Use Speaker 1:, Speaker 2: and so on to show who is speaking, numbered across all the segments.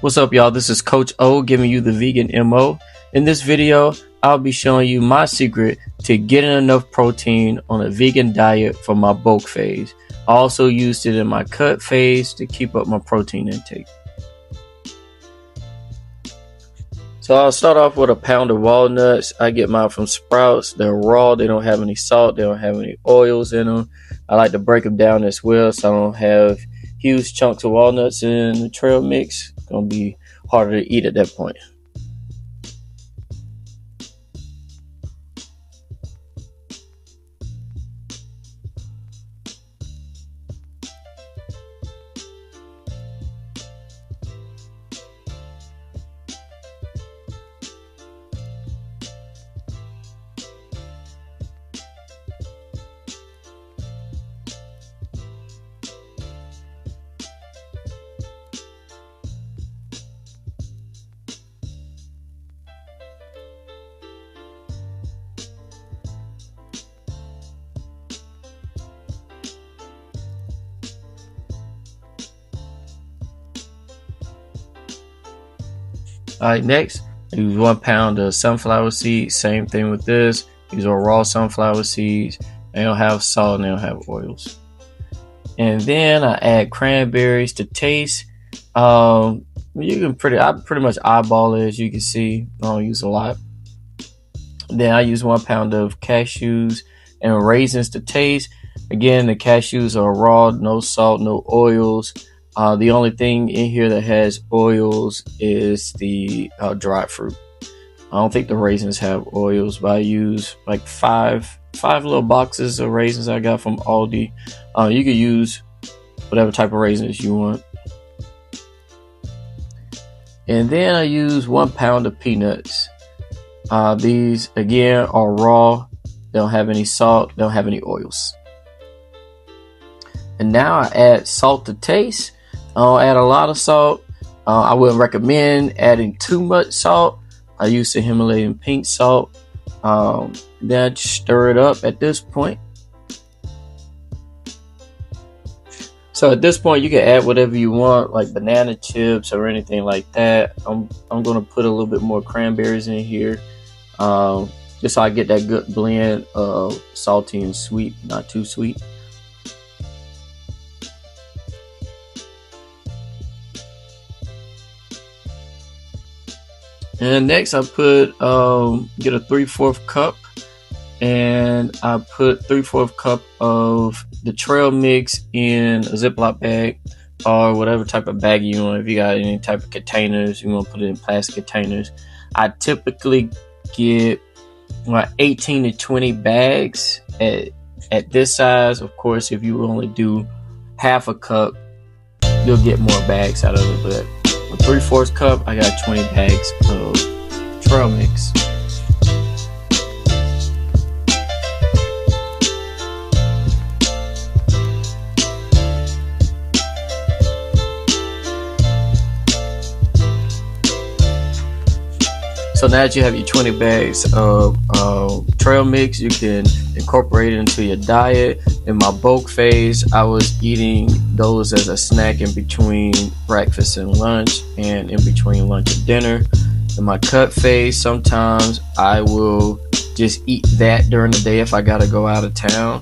Speaker 1: What's up, y'all? This is Coach O giving you the vegan MO. In this video, I'll be showing you my secret to getting enough protein on a vegan diet for my bulk phase. I also used it in my cut phase to keep up my protein intake. So I'll start off with a pound of walnuts. I get mine from Sprouts. They're raw. They don't have any salt. They don't have any oils in them. I like to break them down as well so I don't have huge chunks of walnuts in the trail mix. It's going to be harder to eat at that point. Alright, next, use 1 pound of sunflower seeds. Same thing with this. These are raw sunflower seeds. They don't have salt and they don't have oils. And then I add cranberries to taste. I pretty much eyeball it, as you can see. I don't use a lot. Then I use 1 pound of cashews and raisins to taste. Again, the cashews are raw, no salt, no oils. The only thing in here that has oils is the dried fruit. I don't think the raisins have oils, but I use like five little boxes of raisins I got from Aldi. You could use whatever type of raisins you want. And then I use 1 pound of peanuts. These again are raw. They don't have any salt. They don't have any oils. And now I add salt to taste. I don't add a lot of salt. I wouldn't recommend adding too much salt. I use the Himalayan pink salt. Then I just stir it up at this point. So at this point, you can add whatever you want, like banana chips or anything like that. I'm gonna put a little bit more cranberries in here, just so I get that good blend of salty and sweet, not too sweet. And next I put, get a 3/4 cup, and I put 3/4 cup of the trail mix in a Ziploc bag or whatever type of bag you want. If you got any type of containers, you want to put it in plastic containers. I typically get 18 to 20 bags at this size. Of course, if you only do half a cup, you'll get more bags out of it, but with 3/4 cup, I got 20 bags of trail mix. So now that you have your 20 bags of trail mix, you can incorporate it into your diet. In my bulk phase, I was eating those as a snack in between breakfast and lunch, and in between lunch and dinner. In my cut phase, sometimes I will just eat that during the day if I gotta go out of town,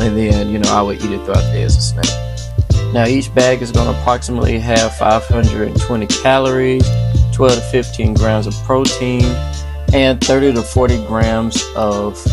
Speaker 1: and then I would eat it throughout the day as a snack. Now each bag is going to approximately have 520 calories, 12 to 15 grams of protein, and 30 to 40 grams of